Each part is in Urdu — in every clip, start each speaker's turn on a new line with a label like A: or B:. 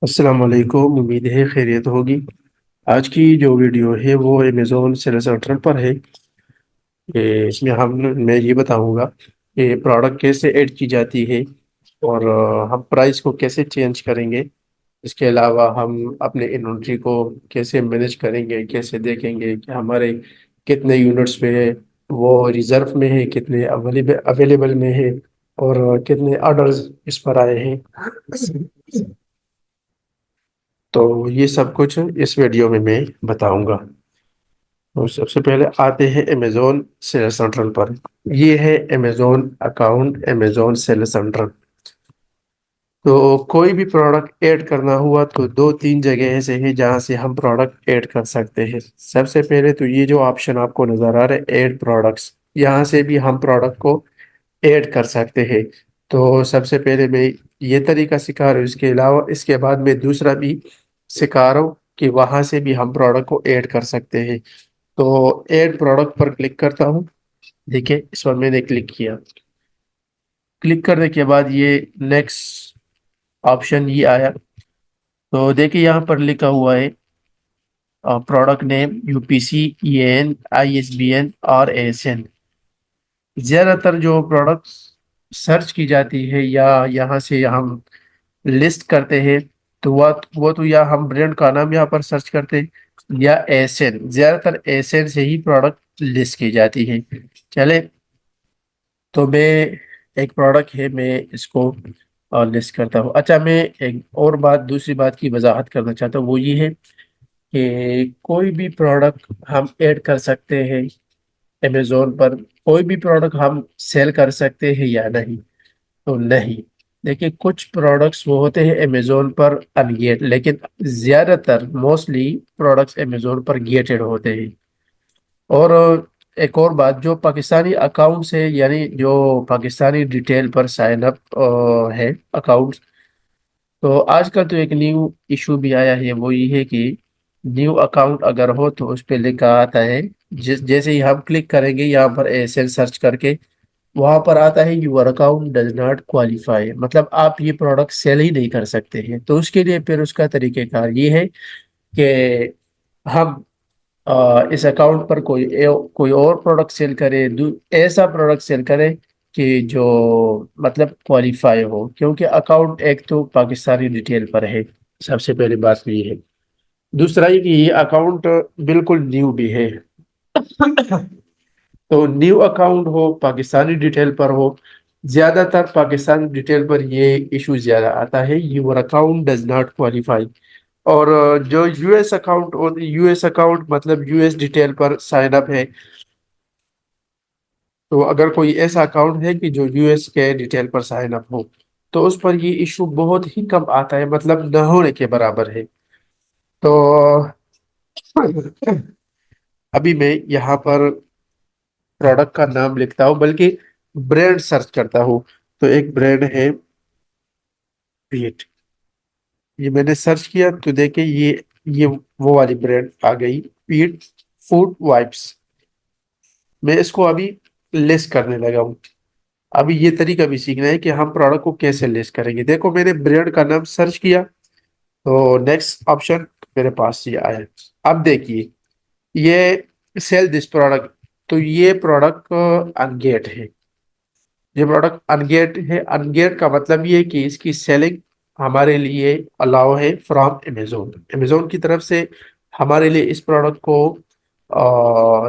A: السلام علیکم، امید ہے خیریت ہوگی۔ آج کی جو ویڈیو ہے وہ امیزون سیل سینٹر پر ہے۔ اس میں میں یہ بتاؤں گا کہ پروڈکٹ کیسے ایڈ کی جاتی ہے اور ہم پرائس کو کیسے چینج کریں گے۔ اس کے علاوہ ہم اپنے انوینٹری کو کیسے مینیج کریں گے، کیسے دیکھیں گے کہ ہمارے کتنے یونٹس پہ ہے، وہ ریزرو میں ہے، کتنے اویلیبل میں ہے، اور کتنے آرڈرز اس پر آئے ہیں۔ تو یہ سب کچھ اس ویڈیو میں بتاؤں گا۔ تو سب سے پہلے آتے ہیں امیزون سیل سینٹر پر۔ یہ ہے Amazon account, Amazon sale centre. تو کوئی بھی پروڈکٹ ایڈ کرنا ہوا تو دو تین جگہ ایسے ہیں جہاں سے ہم پروڈکٹ ایڈ کر سکتے ہیں۔ سب سے پہلے تو یہ جو آپشن آپ کو نظر آ رہا ہے ایڈ پروڈکٹس، یہاں سے بھی ہم پروڈکٹ کو ایڈ کر سکتے ہیں۔ تو سب سے پہلے میں یہ طریقہ سکھا رہا ہوں، اس کے علاوہ اس کے بعد میں دوسرا بھی سکھا رہا ہوں کہ وہاں سے بھی ہم پروڈکٹ کو ایڈ کر سکتے ہیں۔ تو ایڈ پروڈکٹ پر کلک کرتا ہوں۔ دیکھیں اس پر میں نے کلک کیا، کلک کرنے کے بعد یہ نیکسٹ آپشن یہ آیا۔ تو دیکھیں یہاں پر لکھا ہوا ہے پروڈکٹ نیم UPC EN ISBN اور ASN۔ زیادہ تر جو پروڈکٹ سرچ کی جاتی ہے یا یہاں سے ہم لسٹ کرتے ہیں تو وہ تو یا ہم برانڈ کا نام یہاں پر سرچ کرتے ہیں یا ایسن، زیادہ تر ایسن سے ہی پروڈکٹ لسٹ کی جاتی ہے۔ چلے تو میں ایک پروڈکٹ ہے، میں اس کو لسٹ کرتا ہوں۔ اچھا، میں ایک اور دوسری بات کی وضاحت کرنا چاہتا ہوں، وہ یہ ہے کہ کوئی بھی پروڈکٹ ہم ایڈ کر سکتے ہیں امیزون پر، کوئی بھی پروڈکٹ ہم سیل کر سکتے ہیں یا نہیں؟ تو نہیں۔ دیکھیں کچھ پروڈکٹس وہ ہوتے ہیں امیزون پر ان گیٹ، لیکن زیادہ تر موسٹلی پروڈکٹس امیزون پر گیٹڈ ہوتے ہیں۔ اور ایک اور بات، جو پاکستانی اکاؤنٹس ہے، یعنی جو پاکستانی ڈیٹیل پر سائن اپ ہے اکاؤنٹس، تو آج کل تو ایک نیو ایشو بھی آیا ہے، وہ یہ ہے کہ نیو اکاؤنٹ اگر ہو تو اس پہ لکھا آتا ہے، جیسے ہی ہم کلک کریں گے یہاں پر ایسل سرچ کر کے، وہاں پر آتا ہے your account does not qualify, مطلب آپ یہ پروڈکٹ سیل ہی نہیں کر سکتے ہیں۔ تو اس کے لیے پھر اس کا طریقہ کار یہ ہے کہ ہم اس اکاؤنٹ پر کوئی اور پروڈکٹ سیل کرے، ایسا پروڈکٹ سیل کرے کہ جو مطلب کوالیفائی ہو، کیونکہ اکاؤنٹ ایک تو پاکستانی ڈیٹیل پر ہے۔ سب سے پہلی بات یہ ہے۔ دوسرا یہ کہ یہ اکاؤنٹ بالکل نیو بھی ہے۔ تو نیو اکاؤنٹ ہو، پاکستانی ڈیٹیل پر ہو، زیادہ تر پاکستانی ڈیٹیل پر یہ ایشو زیادہ آتا ہے، your account does not qualify. اور جو US اکاؤنٹ اور US اکاؤنٹ مطلب US ڈیٹیل پر سائن اپ ہے، تو اگر کوئی ایسا اکاؤنٹ ہے کہ جو US کے ڈیٹیل پر سائن اپ ہو تو اس پر یہ ایشو بہت ہی کم آتا ہے، مطلب نہ ہونے کے برابر ہے۔ تو ابھی میں یہاں پر پروڈکٹ کا نام لکھتا ہوں، بلکہ برانڈ سرچ کرتا ہوں۔ تو ایک برانڈ ہے پیٹ، یہ میں نے سرچ کیا تو دیکھیں یہ وہ والی برانڈ آ گئی، پیٹ فوڈ وائپس۔ میں اس کو ابھی لسٹ کرنے لگا ہوں۔ ابھی یہ طریقہ بھی سیکھنا ہے کہ ہم پروڈکٹ کو کیسے لسٹ کریں گے۔ دیکھو میں نے برانڈ کا نام سرچ کیا تو نیکسٹ آپشن میرے پاس یہ آیا۔ اب دیکھیے یہ سیل دس پروڈکٹ، تو یہ پروڈکٹ انگیٹ ہے۔ یہ پروڈکٹ انگیٹ ہے۔ انگیٹ کا مطلب یہ ہے کہ اس کی سیلنگ ہمارے لیے الاؤ ہے فرام امیزون، امیزون کی طرف سے ہمارے لیے اس پروڈکٹ کو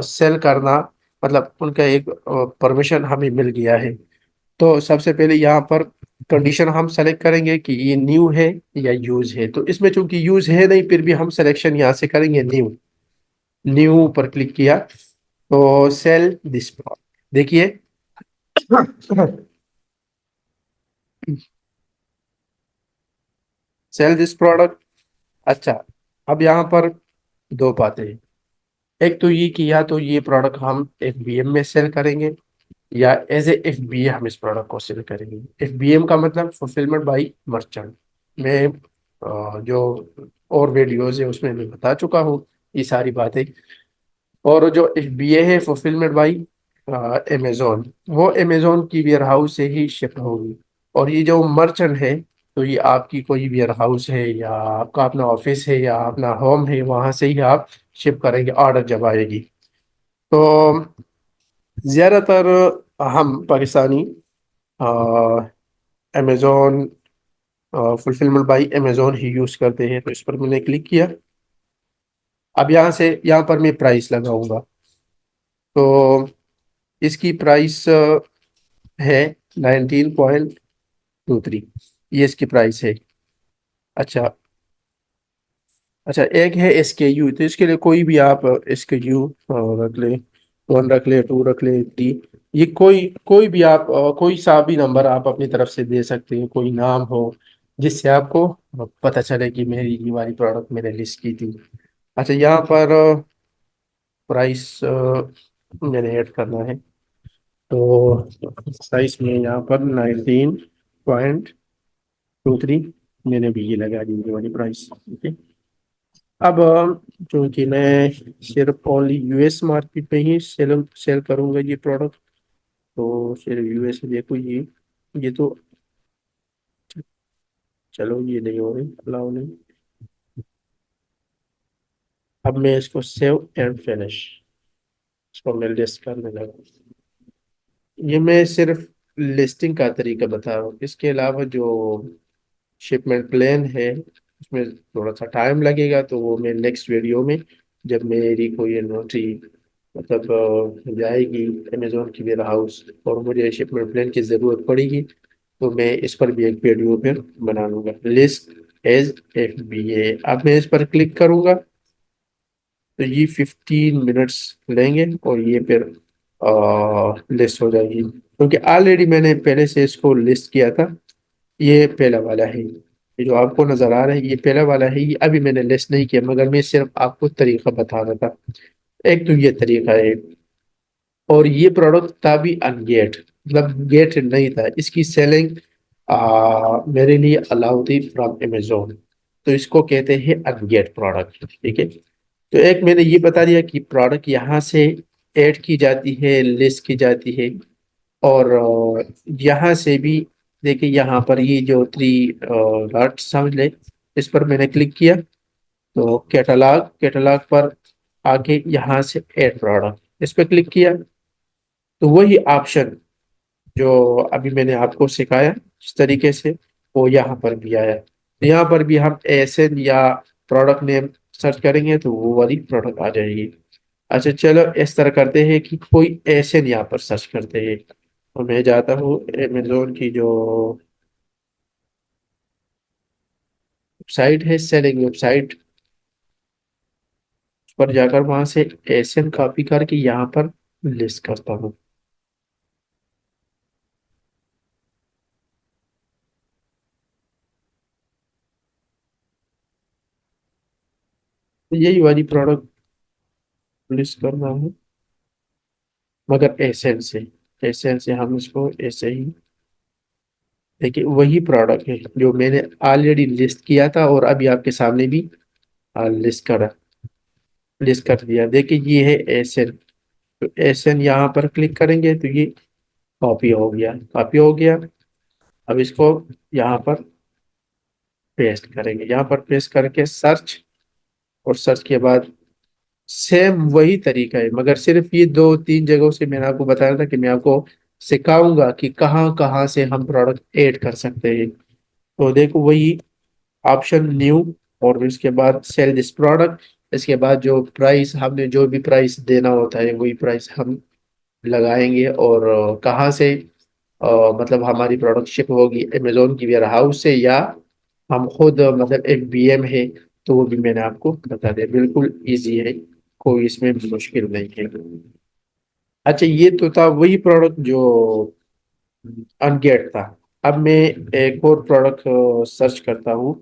A: سیل کرنا، مطلب ان کا ایک پرمیشن ہمیں مل گیا ہے۔ تو سب سے پہلے یہاں پر کنڈیشن ہم سلیکٹ کریں گے کہ یہ نیو ہے یا یوز ہے۔ تو اس میں چونکہ یوز ہے نہیں، پھر بھی ہم سلیکشن یہاں سے کریں گے نیو۔ نیو پر کلک کیا تو سیل دس پروڈکٹ، دیکھیے سیل دس پروڈکٹ۔ اچھا، اب یہاں پر دو باتیں ہیں۔ ایک تو یہ کہ یا تو یہ پروڈکٹ ہم FBM میں سیل کریں گے یا ایز اے FBA ہم اس پروڈکٹ کو سیل کریں گے۔ FBM کا مطلب فلفلمنٹ بائی مرچنٹ۔ میں جو اور ویڈیوز ہیں اس میں بتا چکا ہوں یہ ساری باتیں۔ اور جو FBA ہے فلفلمنٹ بائی امیزون، وہ امیزون کی ویئر ہاؤس سے ہی شپ ہوگی۔ اور یہ جو مرچنٹ ہے تو یہ آپ کی کوئی ویئر ہاؤس ہے یا آپ کا اپنا آفس ہے یا اپنا ہوم ہے، وہاں سے ہی آپ شپ کریں گے آرڈر جب آئے گی. تو زیادہ تر ہم Pakistani Amazon fulfilment by Amazon he use کرتے ہیں. تو اس پر میں نے کلک کیا. اب یہاں پر میں پرائس لگاؤں گا. تو اس کی پرائس ہے 19.23. یہ اس کی پرائس ہے. اچھا اچھا، ایک ہے ایس کے یو. تو اس کے لیے کوئی بھی آپ ایس کے یو رکھ لیں، 1 رکھ لیں، 2 رکھ لیں، 3. یہ کوئی بھی آپ کوئی سا بھی نمبر آپ اپنی طرف سے دے سکتے ہیں، کوئی نام ہو جس سے آپ کو پتہ چلے کہ میری یہ والی پروڈکٹ میں نے لسٹ کی تھی. اچھا، یہاں پر پرائس میں نے ایڈ کرنا ہے. تو سائز میں یہاں پر 19.23 میں نے بھی یہ لگا دی یہ والی پرائس. اوکے. اب چونکہ میں صرف اونلی یو ایس مارکیٹ میں ہی سیل کروں گا یہ پروڈکٹ، تو صرف یو ایس. دیکھو یہ تو چلو یہ نہیں ہو رہی، الاؤ نہیں. اب میں اس کو سیو اینڈ فینش، اس کو میں لسٹ کرنے لگا. یہ میں صرف لسٹنگ کا طریقہ بتا رہا ہوں. اس کے علاوہ جو شپمنٹ پلان ہے اس میں تھوڑا سا ٹائم لگے گا، تو وہ میں نیکسٹ ویڈیو میں جب میری کوئی انوینٹری مطلب جائے گی امیزون کی ویئر ہاؤس اور مجھے شپمنٹ پلان کی ضرورت پڑے گی، تو میں اس پر بھی ایک ویڈیو پھر بنا لوں گا. لسٹ ایز ایف بی اے. اب میں اس پر کلک کروں گا تو یہ 15 منٹس لیں گے اور یہ پھر لسٹ ہو جائے گی. کیونکہ آلریڈی میں نے پہلے سے اس کو لسٹ کیا تھا. یہ پہلا والا ہے، یہ جو آپ کو نظر آ رہا ہے یہ پہلا والا ہے. یہ ابھی میں نے لسٹ نہیں کیا، مگر میں صرف آپ کو طریقہ بتا رہا تھا. ایک تو یہ طریقہ ہے. اور یہ پروڈکٹ تھا بھی ان گیٹ، مطلب گیٹ نہیں تھا. اس کی سیلنگ میرے لیے الاؤ تھی فرام امیزون. تو اس کو کہتے ہیں ان گیٹ پروڈکٹ. ٹھیک ہے. تو ایک میں نے یہ بتا دیا کہ پروڈکٹ یہاں سے ایڈ کی جاتی ہے، لسٹ کی جاتی ہے. اور یہاں سے بھی دیکھیں، یہاں پر یہ جو 3 ڈاٹ سمجھ لے، اس پر میں نے کلک کیا تو کیٹلاگ پر آ کے یہاں سے ایڈ پروڈکٹ اس پہ کلک کیا تو وہی آپشن جو ابھی میں نے آپ کو سکھایا اس طریقے سے وہ یہاں پر بھی آیا. یہاں پر بھی ہم ایس این یا پروڈکٹ نیم سرچ کریں گے تو وہ والی پروڈکٹ آ جائے گی. اچھا چلو اس طرح کرتے ہیں کہ کوئی ایس این یہاں پر سرچ کرتے ہیں. تو میں جاتا ہوں امیزون کی جو ویب سائٹ ہے، سیلنگ ویب سائٹ پر جا کر وہاں سے ایس این کاپی کر کے یہاں پر لسٹ کرتا ہوں. یہی والی پروڈکٹ لسٹ کرنا ہے مگر ایس این سے ہم اس کو ایسے ہی دیکھیں. وہی پروڈکٹ ہے جو میں نے آلریڈی لسٹ کیا تھا اور ابھی آپ کے سامنے بھی لسٹ کر دیا. دیکھیں یہ ہے ایس این. تو ایس این یہاں پر کلک کریں گے تو یہ کاپی ہو گیا. اب اس کو یہاں پر پیسٹ کریں گے. یہاں پر پیسٹ کر کے سرچ، اور سرچ کے بعد سیم وہی طریقہ ہے مگر صرف یہ 2-3 جگہوں سے میں نے آپ کو بتایا تھا کہ میں آپ کو سکھاؤں گا کہ کہاں کہاں سے ہم پروڈکٹ ایڈ کر سکتے ہیں. تو دیکھو وہی آپشن نیو، اور اس کے بعد سیل دس پروڈکٹ. اس کے بعد جو پرائس ہم نے جو بھی پرائس دینا ہوتا ہے وہی پرائس ہم لگائیں گے. اور کہاں سے مطلب ہماری پروڈکٹ شپ ہوگی، امیزون کی ویئر ہاؤس سے یا ہم خود مطلب ایک بی ایم ہے، تو وہ بھی میں نے آپ کو بتا دیا. بالکل ایزی ہے، کوئی اس میں مشکل نہیں ہے. اچھا یہ تو تھا وہی پروڈکٹ جو ان گیٹ تھا. اب میں ایک اور پروڈکٹ سرچ کرتا ہوں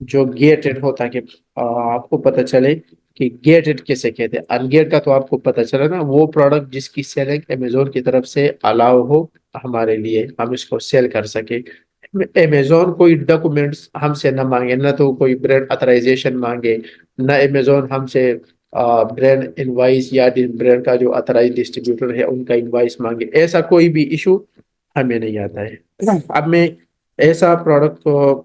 A: جو گیٹڈ ہو، تاکہ آپ کو پتہ چلے کہ گیٹڈ کیسے کہتے ہیں. ان گیٹ کا تو آپ کو پتہ چلا نا، وہ پروڈکٹ جس کی سیلنگ امیزون کی طرف سے الاؤ ہو ہمارے لیے، ہم اس کو سیل کر سکے. امیزون کوئی ڈاکومنٹس ہم سے نہ مانگے، نہ تو کوئی برانڈ اترائزیشن مانگے، نہ امیزون ہم سے برانڈ انوائس یا برانڈ کا جو اترائز ڈسٹریبیوٹر ہے ان کا انوائس مانگے. ایسا کوئی بھی ایشو ہمیں نہیں آتا ہے. اب میں ایسا پروڈکٹ کو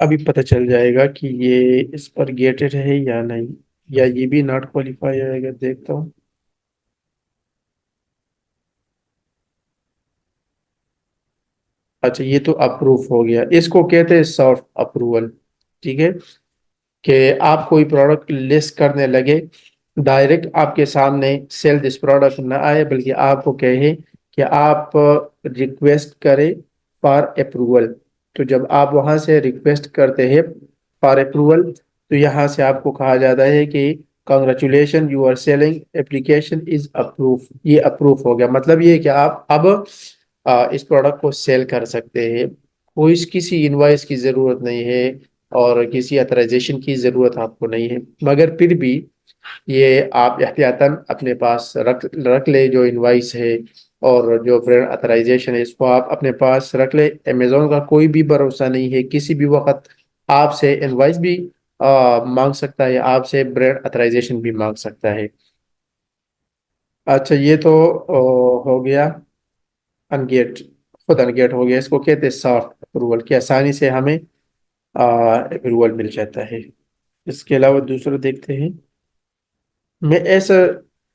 A: ابھی پتہ چل جائے گا کہ یہ اس پر گیٹڈ ہے یا نہیں، یا یہ بھی ناٹ کوالیفائی آئے گا، دیکھتا ہوں۔ اچھا، یہ تو اپروف ہو گیا، اس کو کہتے ہیں سافٹ اپروول، ٹھیک ہے؟ کہ آپ کوئی پروڈکٹ لسٹ کرنے لگے، ڈائریکٹ آپ کے سامنے سیل دس پروڈکٹ نہ آئے، بلکہ آپ کو کہے کہ آپ ریکویسٹ کریں فار اپروول۔ تو جب آپ وہاں سے ریکویسٹ کرتے ہیں فار اپروول، تو یہاں سے آپ کو کہا جاتا ہے کہ congratulation you are ceiling application is approved, یہ اپروف ہو گیا، مطلب یہ کہ آپ اب اس پروڈکٹ کو سیل کر سکتے ہیں، کوئی کسی انوائس کی ضرورت نہیں ہے اور کسی اترائزیشن کی ضرورت آپ کو نہیں ہے، مگر پھر بھی یہ آپ احتیاطاً اپنے پاس رکھ لے، جو انوائس ہے اور جو برانڈ اترائزیشن ہے اس کو آپ اپنے پاس رکھ لے۔ امیزون کا کوئی بھی بھروسہ نہیں ہے، کسی بھی وقت آپ سے انوائس بھی مانگ سکتا ہے، آپ سے برانڈ اترائزیشن بھی مانگ سکتا ہے۔ اچھا، یہ تو ہو گیا انگیٹ، خود انگیٹ ہو گیا، اس کو کہتے ہیں سافٹ اپروول، کہ آسانی سے ہمیں اپروول مل جاتا ہے۔ اس کے علاوہ دوسرا دیکھتے ہیں، میں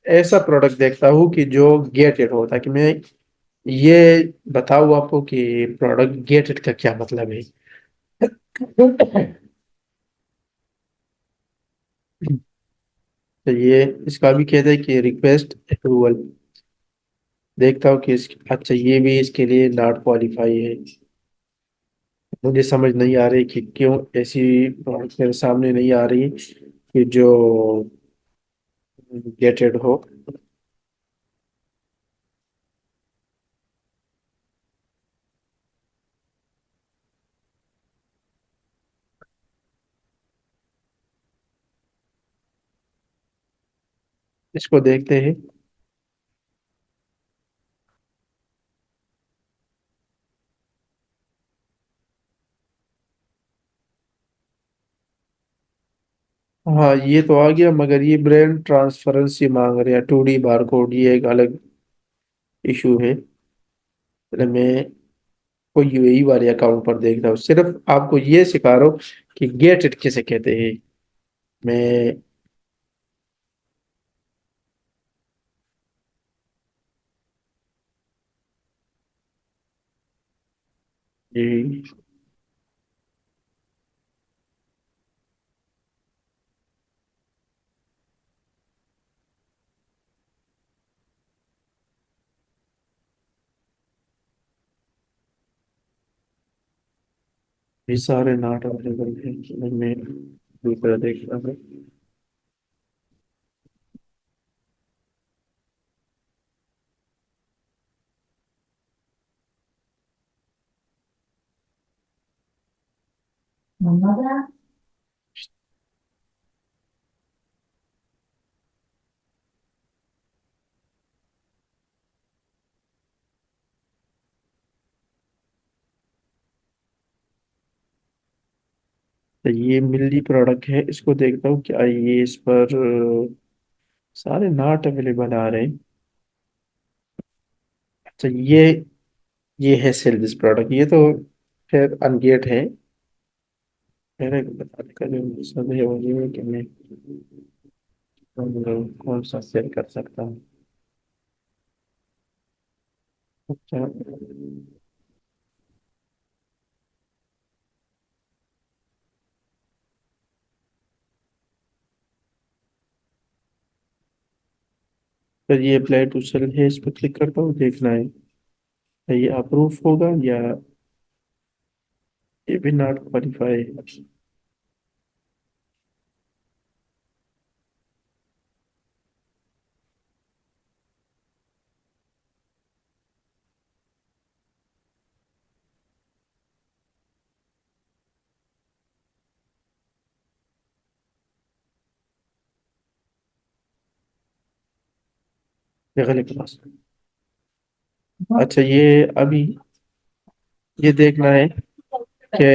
A: ایسا پروڈکٹ دیکھتا ہوں کہ جو گیٹڈ ہو، تاکہ میں یہ بتاؤں آپ کو کہ پروڈکٹ گیٹڈ کا کیا مطلب ہے۔ تو یہ اس کا بھی کہتے ہیں کہ ریکویسٹ اپروول، دیکھتا ہوں کہ اچھا یہ بھی اس کے لیے ناٹ کوالیفائی ہے۔ مجھے سمجھ نہیں آ رہی کہ کیوں ایسی پروڈکٹ میرے سامنے نہیں آ رہی کہ جو گیٹڈ ہو۔ اس کو دیکھتے ہیں۔ ہاں، یہ تو آ گیا، مگر یہ برانڈ ٹرانسفرنسی مانگ رہے ہیں، 2D بار کوڈ، یہ ایک الگ ایشو ہے۔ پہلے میں کوئی یو اے ای والے اکاؤنٹ پر دیکھ رہا ہوں، صرف آپ کو یہ سکھا رہا ہوں کہ گیٹ اٹ کسے کہتے ہیں۔ میں جی یہ سارے ناٹ اویلیبل ہیں، میں دوسرا دیکھ رہا ہوں۔ تو یہ ملی پروڈکٹ ہے، اس کو دیکھتا ہوں کہ یہ اس پر سارے ناٹ اویلیبل آ رہے ہیں۔ اچھا، یہ ہے سیل دس پروڈکٹ، یہ تو خیر انگیٹ ہے، میرے بتانے کا جو مقصد ہے وہ یہ ہے کہ میں کون سا سیل کر سکتا ہوں۔ اچھا، پھر یہ اپلائی ٹو سیل ہے، اس پہ کلک کرتا ہوں، دیکھنا ہے یہ اپروف ہوگا یا یہ بھی ناٹ کوالیفائی ہے۔ یہ غلط کلاس، اچھا یہ ابھی یہ دیکھنا ہے کہ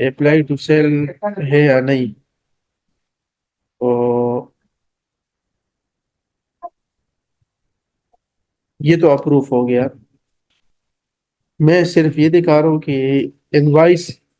A: اپلائی ٹو سیل ہے یا نہیں، تو یہ تو اپروف ہو گیا۔ میں صرف یہ دکھا رہا ہوں کہ انوائس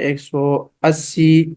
A: 180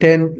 A: 10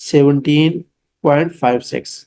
A: 17.56।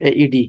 A: AED।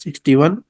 A: 61,